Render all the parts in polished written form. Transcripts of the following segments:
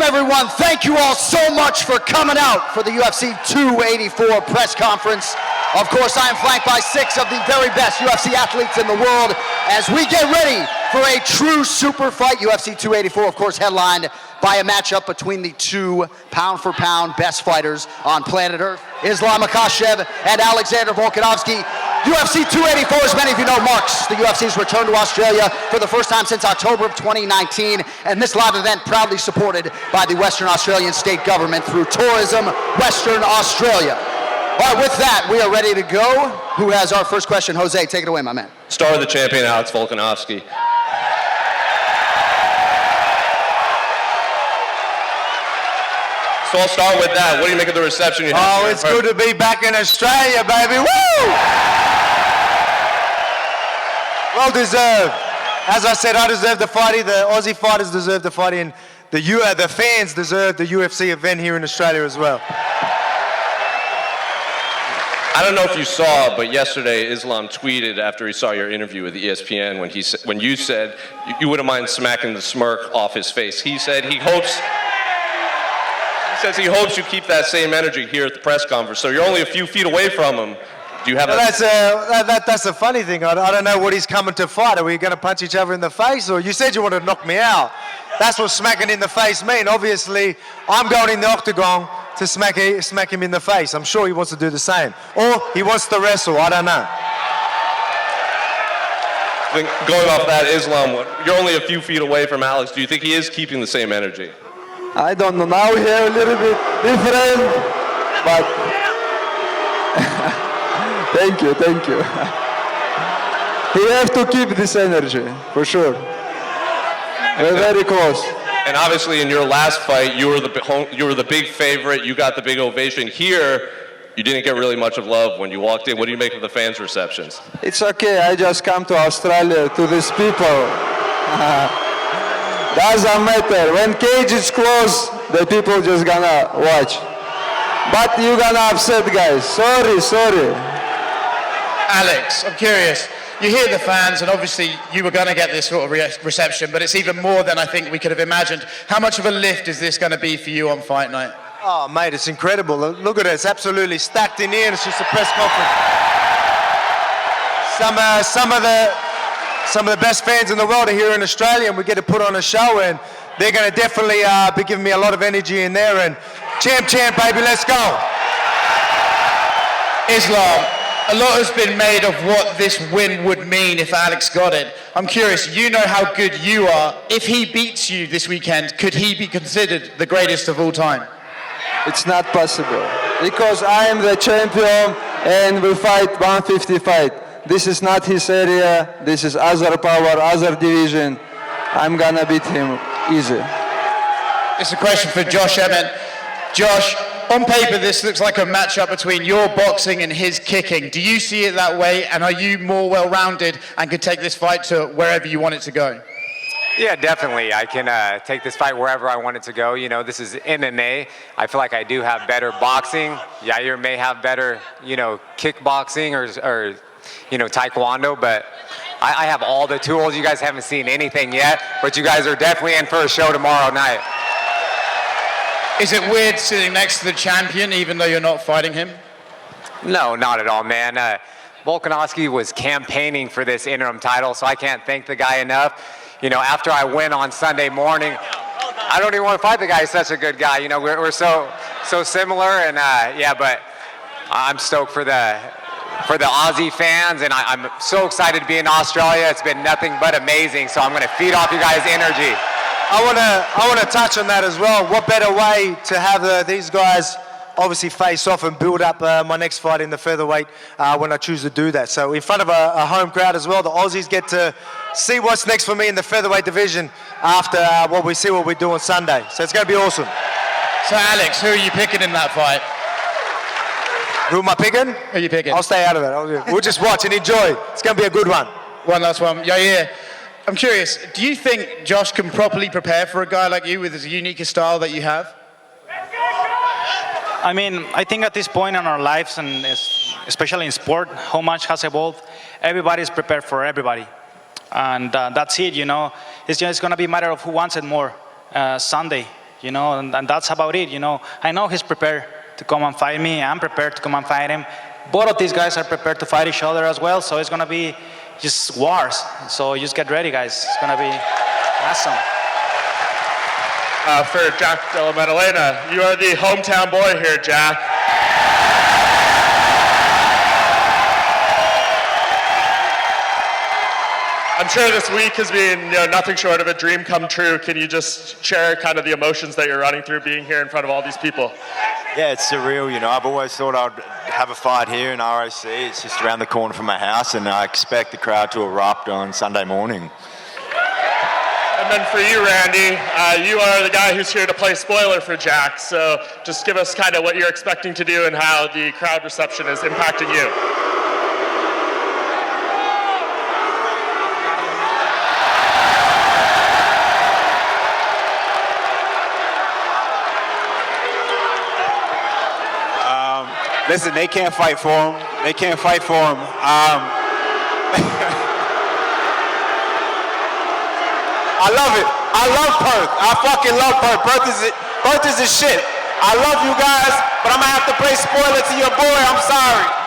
everyone. Thank you all so much for coming out for the UFC 284 press conference. Of course, I am flanked by 6 of the very best UFC athletes in the world as we get ready for a true super fight. UFC 284, of course, headlined by a matchup between the 2 pound-for-pound best fighters on planet Earth, Islam Makhachev and Alexander Volkanovski. UFC 284, as many of you know, marks the UFC's return to Australia for the first time since October of 2019, and this live event proudly supported by the Western Australian state government through Tourism Western Australia. All right, with that, we are ready to go. Who has our first question? Jose, take it away, my man. Star of the champion, Alex Volkanovski. So I'll start with that. What do you make of the reception you had? Oh, it's good to be back in Australia, baby. Woo! Well deserved. As I said, I deserve the fighting. The Aussie fighters deserve the fighting. The fans deserve the UFC event here in Australia as well. I don't know if you saw, but yesterday Islam tweeted after he saw your interview with ESPN when you said you wouldn't mind smacking the smirk off his face. He said he hopes you keep that same energy here at the press conference. So you're only a few feet away from him. Do you have that's a funny thing. I don't know what he's coming to fight. Are we going to punch each other in the face? Or you said you wanted to knock me out. That's what smacking in the face means. Obviously, I'm going in the octagon to smack him in the face. I'm sure he wants to do the same. Or he wants to wrestle. I don't know. Going off that, Islam, you're only a few feet away from Alex. Do you think he is keeping the same energy? I don't know. Now we have a little bit different, but thank you. He have to keep this energy, for sure. We're very close. And obviously in your last fight, you were the big favorite. You got the big ovation. Here, you didn't get really much of love when you walked in. What do you make of the fans' receptions? It's okay. I just come to Australia to these people. Doesn't matter. When cage is closed, the people just gonna watch. But you gonna upset guys. Sorry. Alex, I'm curious. You hear the fans, and obviously you were going to get this sort of reception, but it's even more than I think we could have imagined. How much of a lift is this going to be for you on fight night? Oh, mate, it's incredible. Look at it. It's absolutely stacked in here. It's just a press conference. Some of the best fans in the world are here in Australia, and we get to put on a show, and they're going to definitely be giving me a lot of energy in there. And champ, baby, let's go. Islam, a lot has been made of what this win would mean if Alex got it. I'm curious, you know how good you are. If he beats you this weekend, could he be considered the greatest of all time? It's not possible because I am the champion and we fight 150 fight. This is not his area. This is other power, other division. I'm gonna beat him easy. It's a question for Josh Emmett. Josh, on paper, this looks like a matchup between your boxing and his kicking. Do you see it that way, and are you more well-rounded and could take this fight to wherever you want it to go? Yeah, definitely. I can take this fight wherever I want it to go. You know, this is MMA. I feel like I do have better boxing. Yair may have better, kickboxing or taekwondo, but I have all the tools. You guys haven't seen anything yet, but you guys are definitely in for a show tomorrow night. Is it weird sitting next to the champion even though you're not fighting him? No, not at all, man. Volkanovski was campaigning for this interim title, so I can't thank the guy enough. After I win on Sunday morning, I don't even want to fight the guy. He's such a good guy. We're so similar, and but I'm stoked for the Aussie fans, and I'm so excited to be in Australia. It's been nothing but amazing, so I'm going to feed off you guys' energy. I want to touch on that as well. What better way to have these guys obviously face off and build up my next fight in the featherweight when I choose to do that. So in front of a home crowd as well, the Aussies get to see what's next for me in the featherweight division after what we do on Sunday. So it's going to be awesome. So Alex, who are you picking in that fight? Who am I picking? Who are you picking? I'll stay out of it. We'll just watch and enjoy. It's going to be a good one. One last one. Yair, I'm curious, do you think Josh can properly prepare for a guy like you with as unique a style that you have? I mean, I think at this point in our lives, and especially in sport, how much has evolved, everybody's prepared for everybody. And that's it, It's just going to be a matter of who wants it more Sunday. you know, and that's about it, you know. I know he's prepared to come and fight me. I'm prepared to come and fight him. Both of these guys are prepared to fight each other as well, so it's gonna be just wars. So just get ready, guys. It's gonna be awesome. For Jack Della Maddalena, you are the hometown boy here, Jack. I'm sure this week has been nothing short of a dream come true. Can you just share kind of the emotions that you're running through being here in front of all these people? Yeah, it's surreal, you know. I've always thought I'd have a fight here in ROC. It's just around the corner from my house, and I expect the crowd to erupt on Sunday morning. And then for you, Randy, you are the guy who's here to play spoiler for Jack. So just give us kind of what you're expecting to do and how the crowd reception is impacting you. Listen, they can't fight for him. They can't fight for him. I love it. I love Perth. I fucking love Perth. Perth is the shit. I love you guys, but I'm gonna have to play spoiler to your boy. I'm sorry.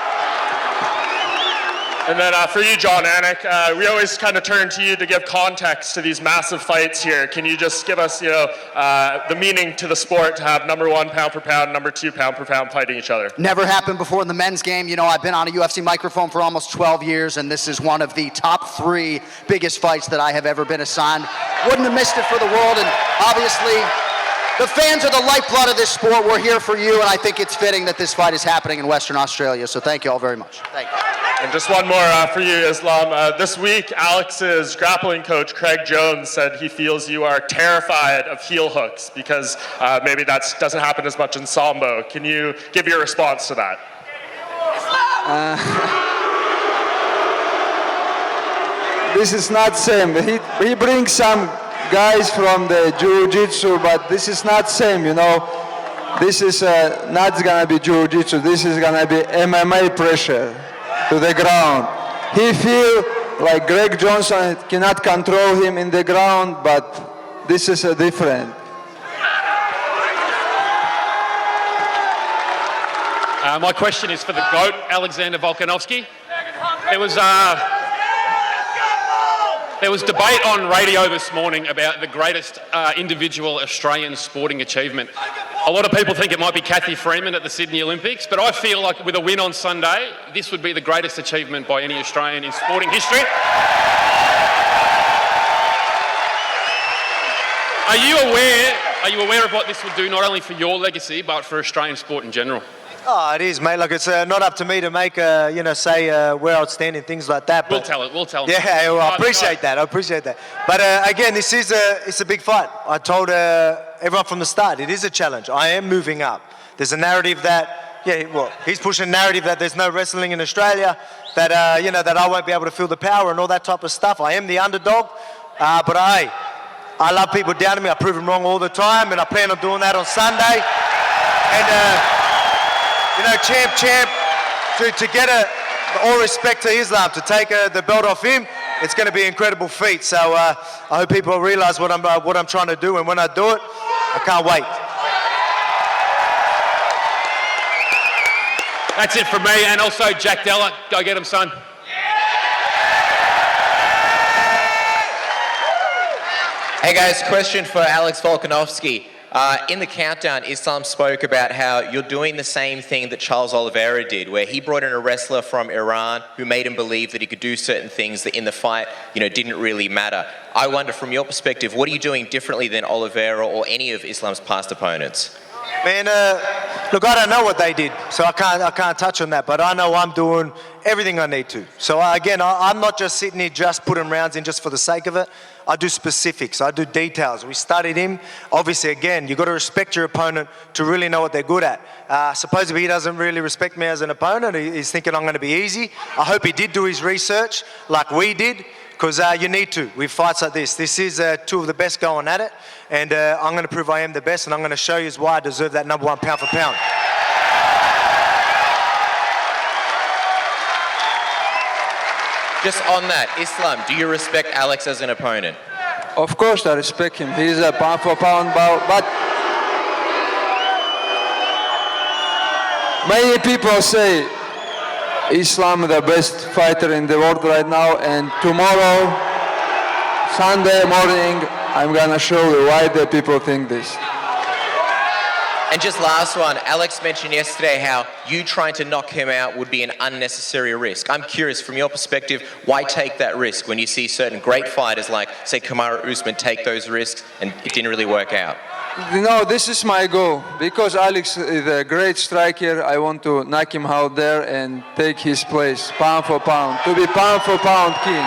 And then for you, John Anik, we always kind of turn to you to give context to these massive fights here. Can you just give us, the meaning to the sport to have number 1 pound for pound, number 2 pound for pound fighting each other? Never happened before in the men's game. You know, I've been on a UFC microphone for almost 12 years, and this is one of the top 3 biggest fights that I have ever been assigned. Wouldn't have missed it for the world, and obviously, the fans are the lifeblood of this sport. We're here for you, and I think it's fitting that this fight is happening in Western Australia, so thank you all very much. Thank you. And just one more for you, Islam. This week, Alex's grappling coach, Craig Jones, said he feels you are terrified of heel hooks because maybe that doesn't happen as much in Sambo. Can you give your response to that? This is not same. He brings some guys from the jiu-jitsu, but this is not same, you know. This is not gonna be jiu-jitsu. This is gonna be MMA pressure to the ground. He feel like Greg Johnson cannot control him in the ground, but this is a different. My question is for the GOAT, Alexander Volkanovski. There was debate on radio this morning about the greatest individual Australian sporting achievement. A lot of people think it might be Kathy Freeman at the Sydney Olympics, but I feel like with a win on Sunday, this would be the greatest achievement by any Australian in sporting history. Are you aware of what this would do not only for your legacy, but for Australian sport in general? Oh, it is, mate. Look, it's not up to me to make, say we're outstanding, things like that. But we'll tell them. Yeah, well, I appreciate that. But again, it's a big fight. I told everyone from the start, it is a challenge. I am moving up. There's a narrative that, he's pushing a narrative that there's no wrestling in Australia, that, that I won't be able to feel the power and all that type of stuff. I am the underdog, but I love people down to me. I prove them wrong all the time, and I plan on doing that on Sunday. And, champ, to get all respect to Islam, to take the belt off him, it's going to be an incredible feat. So I hope people realize what I'm trying to do, and when I do it, I can't wait. That's it from me, and also Jack Della. Go get him, son. Hey guys, question for Alex Volkanovski. In the countdown, Islam spoke about how you're doing the same thing that Charles Oliveira did, where he brought in a wrestler from Iran who made him believe that he could do certain things that in the fight, didn't really matter. I wonder, from your perspective, what are you doing differently than Oliveira or any of Islam's past opponents? Man, look, I don't know what they did, so I can't touch on that, but I know I'm doing everything I need to. So again, I'm not just sitting here just putting rounds in just for the sake of it. I do specifics, I do details. We studied him. Obviously, again, you've got to respect your opponent to really know what they're good at. Supposedly he doesn't really respect me as an opponent. He's thinking I'm going to be easy. I hope he did do his research like we did, because you need to with fights like this. This is two of the best going at it, and I'm going to prove I am the best, and I'm going to show you why I deserve that number 1 pound for pound. Just on that, Islam, do you respect Alex as an opponent? Of course I respect him. He's a pound for pound, but Many people say Islam the best fighter in the world right now, and tomorrow, Sunday morning, I'm gonna show you why the people think this. And just last one, Alex mentioned yesterday how you trying to knock him out would be an unnecessary risk. I'm curious, from your perspective, why take that risk when you see certain great fighters like, say, Kamaru Usman take those risks and it didn't really work out? You know, this is my goal. Because Alex is a great striker, I want to knock him out there and take his place, pound for pound, to be pound for pound king.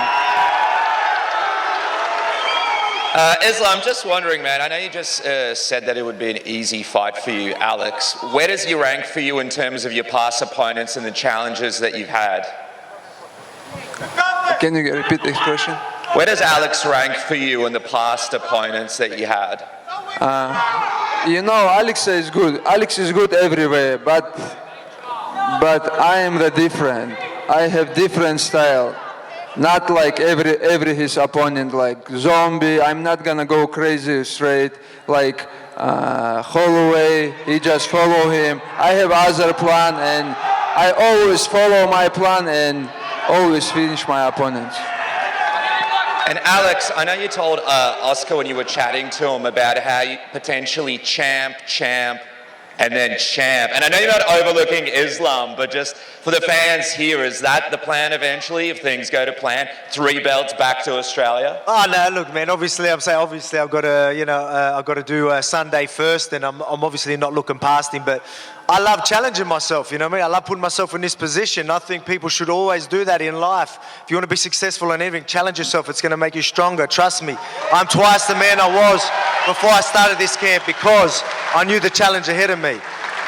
Islam, just wondering, man, I know you just said that it would be an easy fight for you, Alex. Where does he rank for you in terms of your past opponents and the challenges that you've had? Can you repeat the question? Where does Alex rank for you in the past opponents that you had? You know, Alex is good. Alex is good everywhere, but I am the different. I have different style. Not like every his opponent, like zombie. I'm not gonna go crazy straight like Holloway. He just follow him. I have other plan, and I always follow my plan and always finish my opponents. And Alex, I know you told Oscar when you were chatting to him about how you potentially champ, and then champ. And I know you're not overlooking Islam, but just for the fans here, is that the plan eventually, if things go to plan? 3 belts back to Australia? Oh no, look, man. Obviously, I've got to, I've got to do Sunday first, and I'm obviously not looking past him. But I love challenging myself. You know what I mean? I love putting myself in this position. I think people should always do that in life. If you want to be successful in anything, challenge yourself. It's going to make you stronger. Trust me. I'm twice the man I was before I started this camp because I knew the challenge ahead of me.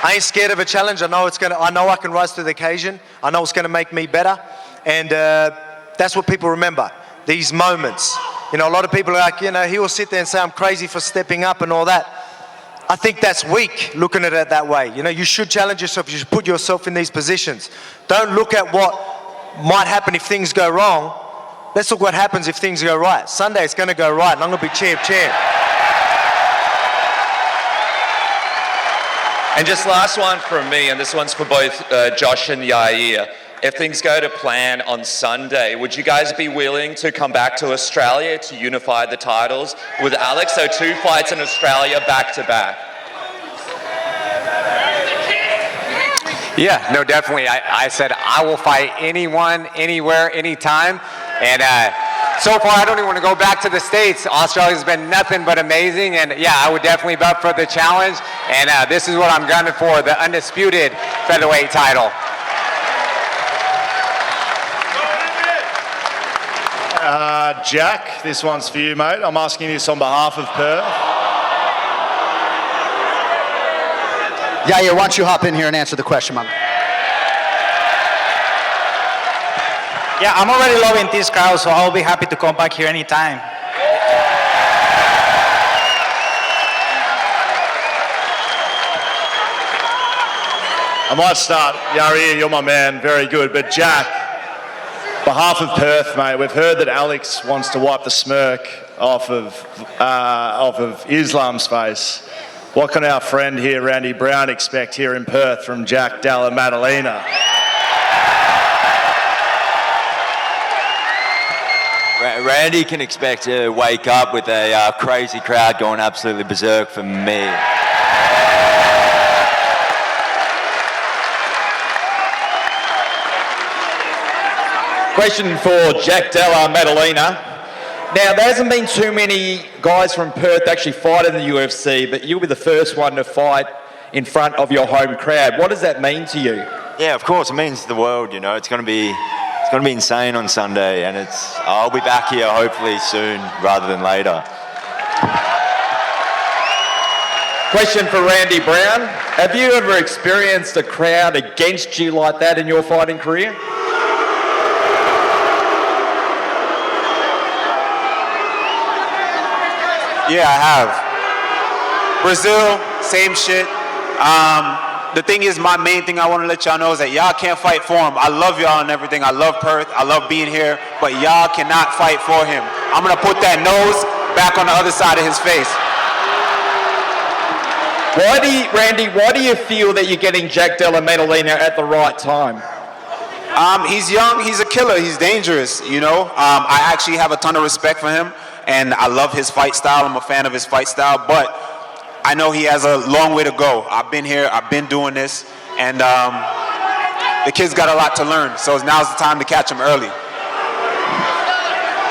I ain't scared of a challenge. I know I can rise to the occasion. I know it's going to make me better, and that's what people remember. These moments. You know, a lot of people are like, you know, he will sit there and say I'm crazy for stepping up and all that. I think that's weak, looking at it that way. You know, you should challenge yourself. You should put yourself in these positions. Don't look at what might happen if things go wrong. Let's look what happens if things go right. Sunday it's going to go right, and I'm going to be champ. And just last one from me, and this one's for both Josh and Yair. If things go to plan on Sunday, would you guys be willing to come back to Australia to unify the titles with Alex? So 2 fights in Australia back to back. Yeah, no, definitely. I said I will fight anyone, anywhere, anytime. And so far, I don't even want to go back to the States. Australia's been nothing but amazing. And yeah, I would definitely be up for the challenge. And this is what I'm gunning for, the undisputed featherweight title. Jack, this one's for you, mate. I'm asking this on behalf of Perth. Yair, why don't you hop in here and answer the question, man? Yeah, I'm already loving this crowd, so I'll be happy to come back here anytime. I might start, Yair, you're my man, very good. But Jack, behalf of Perth, mate, we've heard that Alex wants to wipe the smirk off of Islam's face. What can our friend here, Randy Brown, expect here in Perth from Jack Della Maddalena? Randy can expect to wake up with a crazy crowd going absolutely berserk for me. Question for Jack Della Maddalena. Now, there hasn't been too many guys from Perth actually fight in the UFC, but you'll be the first one to fight in front of your home crowd. What does that mean to you? Yeah, of course, it means the world, you know. It's going to be insane on Sunday, and I'll be back here hopefully soon rather than later. Question for Randy Brown. Have you ever experienced a crowd against you like that in your fighting career? Yeah, I have. Brazil, same shit. The thing is, my main thing I want to let y'all know is that y'all can't fight for him. I love y'all and everything. I love Perth. I love being here. But y'all cannot fight for him. I'm going to put that nose back on the other side of his face. Randy, why do you feel that you're getting Jack Della Maddalena at the right time? He's young, he's a killer, he's dangerous, you know. I actually have a ton of respect for him, and I love his fight style. I'm a fan of his fight style, but I know he has a long way to go. I've been here, I've been doing this, and the kid's got a lot to learn, so now's the time to catch him early.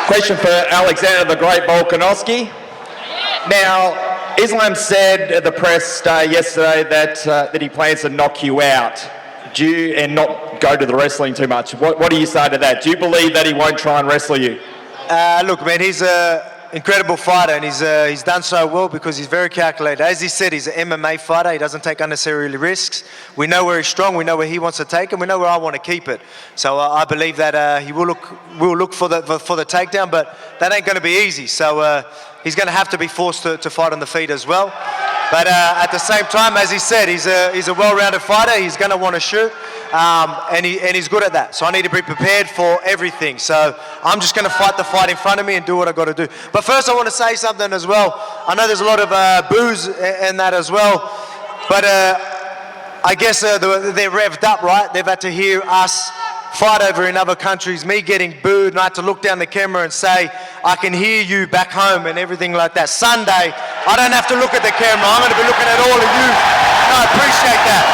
Question for Alexander the Great Volkanovski. Now, Islam said at the press day yesterday that he plans to knock you out and not go to the wrestling too much. What do you say to that? Do you believe that he won't try and wrestle you? Look, man, he's an incredible fighter, and he's done so well because he's very calculated. As he said, he's an MMA fighter. He doesn't take unnecessary risks. We know where he's strong. We know where he wants to take, and we know where I want to keep it. So I believe that he will look for the takedown, but that ain't going to be easy. So he's going to have to be forced to fight on the feet as well. But at the same time, as he said, he's a well-rounded fighter. He's going to want to shoot, and he's good at that. So I need to be prepared for everything. So I'm just going to fight the fight in front of me and do what I got to do. But first, I want to say something as well. I know there's a lot of boos in that as well, but I guess they're revved up, right? They've had to hear us fight over in other countries, me getting booed, and I had to look down the camera and say, I can hear you back home and everything like that. Sunday, I don't have to look at the camera. I'm going to be looking at all of you. And I appreciate that.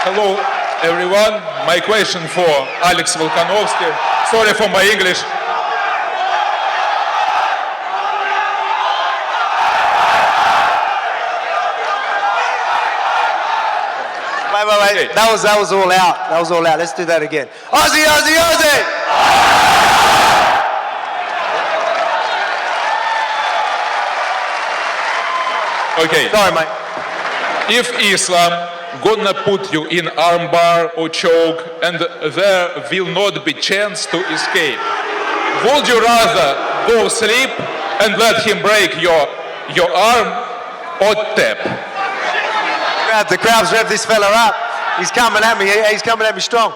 Hello, everyone. My question for Alex Volkanovski. Sorry for my English. Wait. That was all out. That was all out. Let's do that again. Aussie, Aussie, Aussie! Okay. Sorry, mate. If Islam gonna put you in armbar or choke and there will not be chance to escape, would you rather go sleep and let him break your arm or tap? The crowd's revved this fella up. He's coming at me. He's coming at me strong.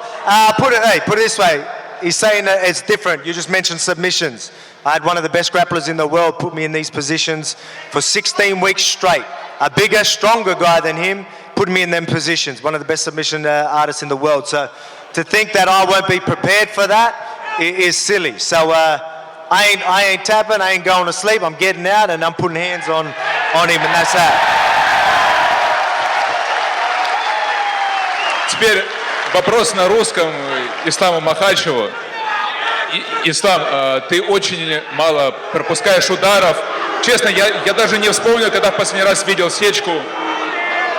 Put it this way. He's saying that it's different. You just mentioned submissions. I had one of the best grapplers in the world put me in these positions for 16 weeks straight. A bigger, stronger guy than him put me in them positions. One of the best submission artists in the world. So to think that I won't be prepared for that is silly. So I ain't tapping. I ain't going to sleep. I'm getting out and I'm putting hands on him, and that's that. Теперь вопрос на русском Исламу Махачеву. Ислам, ты очень мало пропускаешь ударов. Честно, я даже не вспомнил, когда в последний раз видел сечку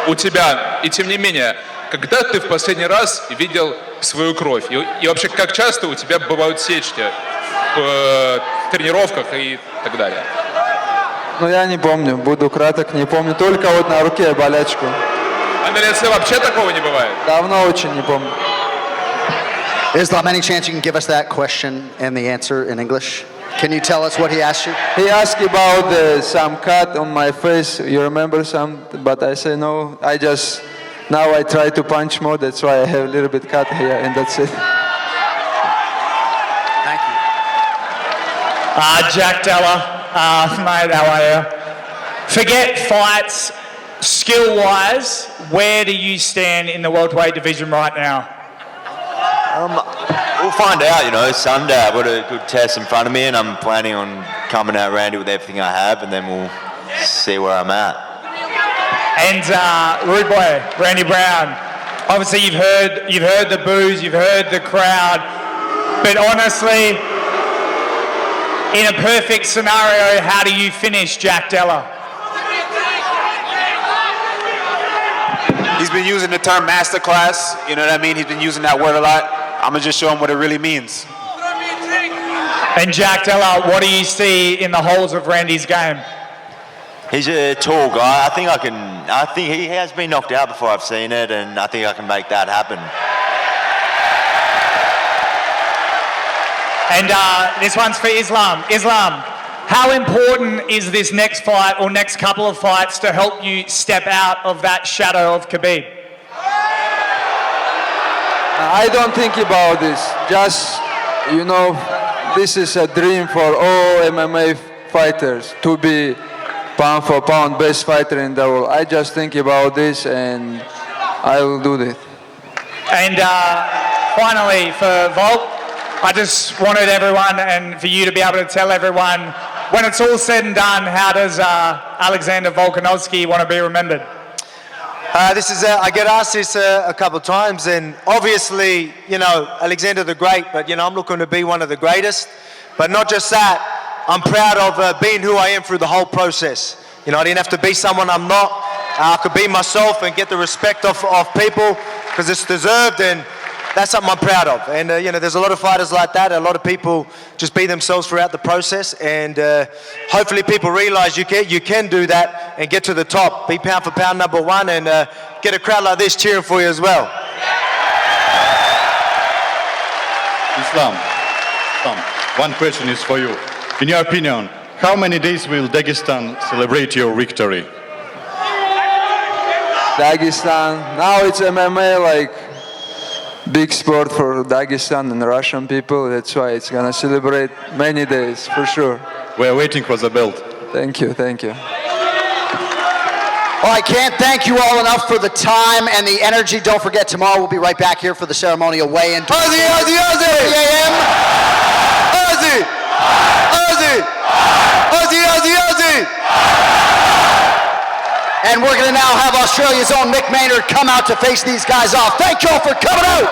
у тебя. И тем не менее, когда ты в последний раз видел свою кровь? И вообще, как часто у тебя бывают сечки в тренировках и так далее? Ну, я не помню, буду краток, не помню. Только вот на руке болячку. А на лице вообще такого не бывает? Давно очень не помню. Islam, any chance you can give us that question and the answer in English? Can you tell us what he asked you? He asked about some cut on my face. You remember some? But I say no. Now I try to punch more. That's why I have a little bit cut here, and that's it. Thank you. Jack Della, mate, how are you? Forget fights. Skill-wise, where do you stand in the welterweight division right now? We'll find out, Sunday. I've got a good test in front of me and I'm planning on coming out Randy with everything I have, and then we'll see where I'm at. And rude boy, Randy Brown, obviously you've heard the boos, you've heard the crowd, but honestly, in a perfect scenario, how do you finish Jack Della? He's been using the term masterclass, you know what I mean? He's been using that word a lot. I'm gonna just show him what it really means. And Jack Della, what do you see in the holes of Randy's game? He's a tall guy. I think he has been knocked out before. I've seen it, and I think I can make that happen. And this one's for Islam. Islam, how important is this next fight or next couple of fights to help you step out of that shadow of Khabib? I don't think about this. Just, you know, this is a dream for all MMA fighters to be pound for pound best fighter in the world. I just think about this and I will do this. And finally, for Volk, I just wanted everyone and for you to be able to tell everyone, when it's all said and done, how does Alexander Volkanovski want to be remembered? I get asked this a couple of times, and obviously, you know, Alexander the Great, but, you know, I'm looking to be one of the greatest. But not just that, I'm proud of being who I am through the whole process. You know, I didn't have to be someone I'm not. I could be myself and get the respect of people because it's deserved, and that's something I'm proud of. And, you know, there's a lot of fighters like that. A lot of people just be themselves throughout the process. And hopefully people realize you can do that and get to the top. Be pound for pound #1 and get a crowd like this cheering for you as well. Islam, one question is for you. In your opinion, how many days will Dagestan celebrate your victory? Dagestan, now it's MMA, like big sport for Dagestan and Russian people. That's why it's gonna celebrate many days, for sure. We're waiting for the belt. Thank you, thank you. Well, I can't thank you all enough for the time and the energy. Don't forget, tomorrow we'll be right back here for the ceremonial weigh-in. Ozzy, Ozzy, Ozzy! 3 a.m. Ozzy! Ozzy! Ozzy, Ozzy, Ozzy! And we're going to now have Australia's own Mick Maynard come out to face these guys off. Thank you all for coming out.